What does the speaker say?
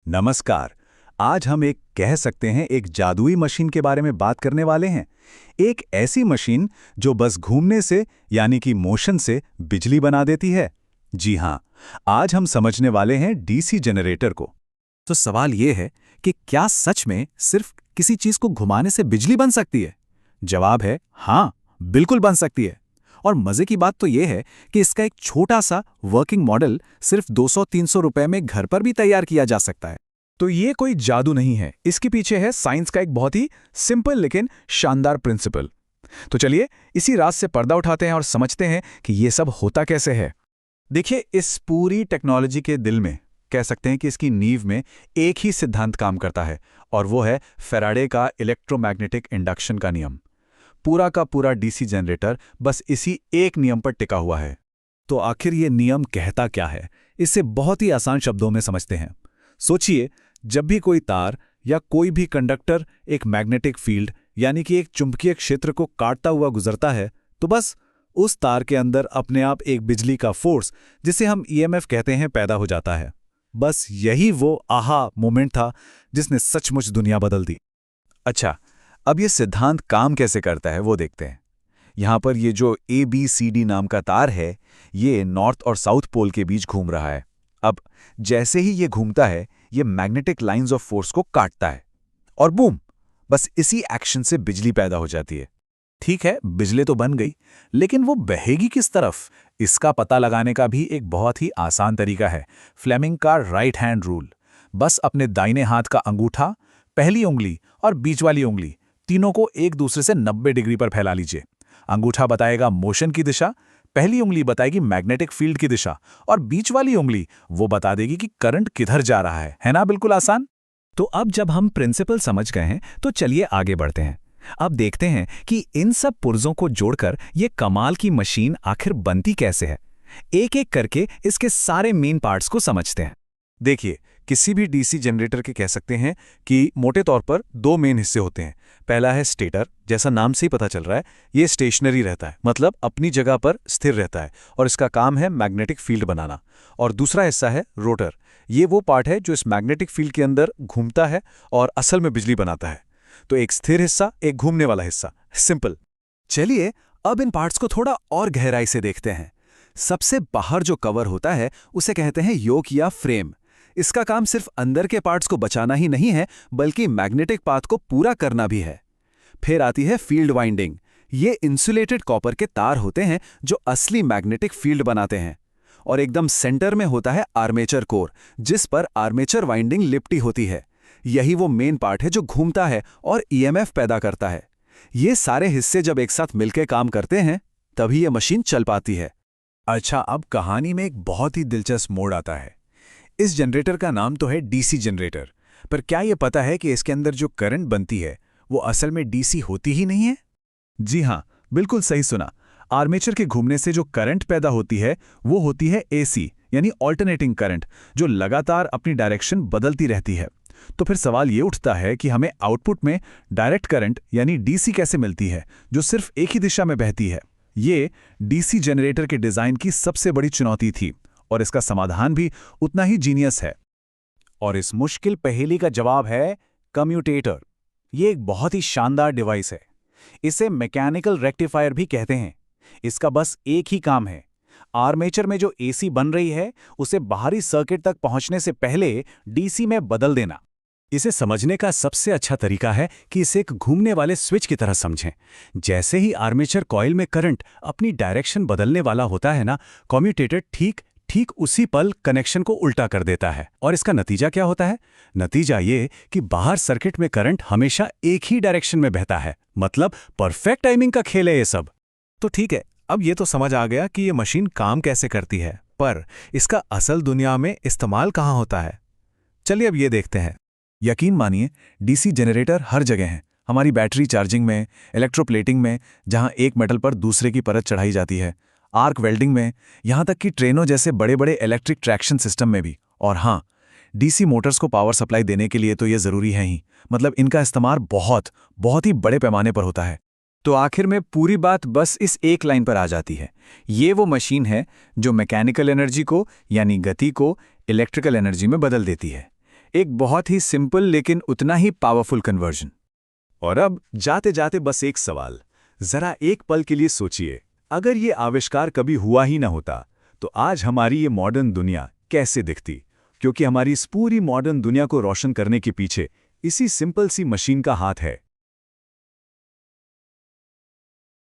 नमस्कार। आज हम एक कह सकते हैं एक जादुई मशीन के बारे में बात करने वाले हैं। एक ऐसी मशीन जो बस घूमने से यानी कि मोशन से बिजली बना देती है। जी हाँ, आज हम समझने वाले हैं डीसी जनरेटर को। तो सवाल ये है कि क्या सच में सिर्फ किसी चीज को घुमाने से बिजली बन सकती है? जवाब है हाँ, बिल्कुल बन सकती है। और मजे की बात तो ये है कि इसका एक छोटा सा वर्किंग मॉडल सिर्फ 200-300 रुपए में घर पर भी तैयार किया जा सकता है। तो ये कोई जादू नहीं है, इसके पीछे है साइंस का एक बहुत ही सिंपल लेकिन शानदार प्रिंसिपल। तो चलिए इसी राज से पर्दा उठाते हैं और समझते हैं कि ये सब होता कैसे है। देखिए, इस पूरी टेक्नोलॉजी के दिल में कह सकते हैं कि इसकी नींव में एक ही सिद्धांत काम करता है, और वो है फैराडे का इलेक्ट्रोमैग्नेटिक इंडक्शन का नियम। पूरा का पूरा डीसी जनरेटर बस इसी एक नियम पर टिका हुआ है। तो आखिर ये नियम कहता क्या है? इसे बहुत ही आसान शब्दों में समझते हैं। सोचिए, जब भी कोई तार या कोई भी कंडक्टर एक मैग्नेटिक फील्ड यानी कि एक चुंबकीय क्षेत्र को काटता हुआ गुजरता है, तो बस उस तार के अंदर अपने आप एक बिजली का फोर्स, जिसे हम ईएमएफ कहते हैं, पैदा हो जाता है। बस यही वो आहा मोमेंट था जिसने सचमुच दुनिया बदल दी। अच्छा, अब ये सिद्धांत काम कैसे करता है वो देखते हैं। यहाँ पर ये जो ABCD नाम का तार है, ये नॉर्थ और साउथ पोल के बीच घूम रहा है। अब जैसे ही ये घूमता है, ये मैग्नेटिक लाइंस ऑफ फोर्स को काटता है और बूम, बस इसी एक्शन से बिजली पैदा हो जाती है। ठीक है, बिजली तो बन गई, लेकिन वो बहेगी किस तरफ? इसका पता लगाने का भी एक बहुत ही आसान तरीका है, फ्लेमिंग का राइट हैंड रूल। बस अपने दाहिने हाथ का अंगूठा, पहली उंगली और बीच वाली उंगली, तीनों को एक दूसरे से 90 डिग्री पर फैला लीजिए। अंगूठा बताएगा मोशन की दिशा, पहली उंगली बताएगी मैग्नेटिक फील्ड की दिशा, और बीच वाली उंगली वो बता देगी कि करंट किधर जा रहा है ना? बिल्कुल आसान। तो अब जब हम प्रिंसिपल समझ गए हैं, तो चलिए आगे बढ़ते हैं। अब देखते हैं कि इन सब पुर्जों को जोड़कर ये कमाल की मशीन आखिर बनती कैसे है। एक एक करके इसके सारे मेन पार्ट्स को समझते हैं। देखिए, किसी भी डीसी जनरेटर के कह सकते हैं कि मोटे तौर पर दो मेन हिस्से होते हैं। पहला है स्टेटर, जैसा नाम से ही पता चल रहा है, ये स्टेशनरी रहता है, मतलब अपनी जगह पर स्थिर रहता है, और इसका काम है मैग्नेटिक फील्ड बनाना। और दूसरा हिस्सा है रोटर। ये वो पार्ट है जो इस मैग्नेटिक फील्ड के अंदर घूमता है और असल में बिजली बनाता है। तो एक स्थिर हिस्सा, एक घूमने वाला हिस्सा, सिंपल। चलिए अब इन पार्ट्स को थोड़ा और गहराई से देखते हैं। सबसे बाहर जो कवर होता है उसे कहते हैं योक या फ्रेम। इसका काम सिर्फ अंदर के पार्ट्स को बचाना ही नहीं है, बल्कि मैग्नेटिक पाथ को पूरा करना भी है। फिर आती है फील्ड वाइंडिंग। ये इंसुलेटेड कॉपर के तार होते हैं जो असली मैग्नेटिक फील्ड बनाते हैं। और एकदम सेंटर में होता है आर्मेचर कोर, जिस पर आर्मेचर वाइंडिंग लिपटी होती है। यही वो मेन पार्ट है जो घूमता है और ईएमएफ पैदा करता है। ये सारे हिस्से जब एक साथ मिलकर काम करते हैं, तभी ये मशीन चल पाती है। अच्छा, अब कहानी में एक बहुत ही दिलचस्प मोड़ आता है। इस जनरेटर का नाम तो है डीसी जनरेटर, पर क्या ये पता है कि इसके अंदर जो करंट बनती है वो असल में डीसी होती ही नहीं है? जी हाँ, बिल्कुल सही सुना। आर्मेचर के घूमने से जो करंट पैदा होती है वो होती है एसी यानी ऑल्टरनेटिंग करंट, जो लगातार अपनी डायरेक्शन बदलती रहती है। तो फिर सवाल ये उठता है कि हमें आउटपुट में डायरेक्ट करंट यानी डीसी कैसे मिलती है, जो सिर्फ एक ही दिशा में बहती है। ये डीसी जनरेटर के डिजाइन की सबसे बड़ी चुनौती थी, और इसका समाधान भी उतना ही जीनियस है। और इस मुश्किल पहेली का जवाब है कम्यूटेटर। ये एक बहुत ही शानदार डिवाइस है। इसे मैकेनिकल रेक्टिफायर भी कहते हैं। इसका बस एक ही काम है, आर्मेचर में जो एसी बन रही है उसे बाहरी सर्किट तक पहुंचने से पहले डीसी में बदल देना। इसे समझने का सबसे अच्छा तरीका है कि इसे एक घूमने वाले स्विच की तरह समझें। जैसे ही आर्मेचर कॉइल में करंट अपनी डायरेक्शन बदलने वाला होता है ना, कम्यूटेटर ठीक उसी पल कनेक्शन को उल्टा कर देता है। और इसका नतीजा क्या होता है? नतीजा ये कि बाहर सर्किट में करंट हमेशा एक ही डायरेक्शन में बहता है। मतलब परफेक्ट टाइमिंग का खेल है ये सब। तो ठीक है, अब ये तो समझ आ गया कि ये मशीन काम कैसे करती है, पर इसका असल दुनिया में इस्तेमाल कहाँ होता है। चलिए अब ये देखते हैं। यकीन मानिए, डीसी जनरेटर हर जगह हैं। हमारी बैटरी चार्जिंग में, इलेक्ट्रोप्लेटिंग में, जहां एक मेटल पर दूसरे की परत चढ़ाई जाती है, आर्क वेल्डिंग में, यहां तक कि ट्रेनों जैसे बड़े बड़े इलेक्ट्रिक ट्रैक्शन सिस्टम में भी। और हाँ, डीसी मोटर्स को पावर सप्लाई देने के लिए तो ये ज़रूरी है ही। मतलब इनका इस्तेमाल बहुत ही बड़े पैमाने पर होता है। तो आखिर में पूरी बात बस इस एक लाइन पर आ जाती है। ये वो मशीन है जो मैकेनिकल एनर्जी को यानी गति को इलेक्ट्रिकल एनर्जी में बदल देती है। एक बहुत ही सिंपल लेकिन उतना ही पावरफुल कन्वर्जन। और अब जाते जाते बस एक सवाल, जरा एक पल के लिए सोचिए, अगर ये आविष्कार कभी हुआ ही ना होता तो आज हमारी ये मॉडर्न दुनिया कैसे दिखती? क्योंकि हमारी इस पूरी मॉडर्न दुनिया को रोशन करने के पीछे इसी सिंपल सी मशीन का हाथ है।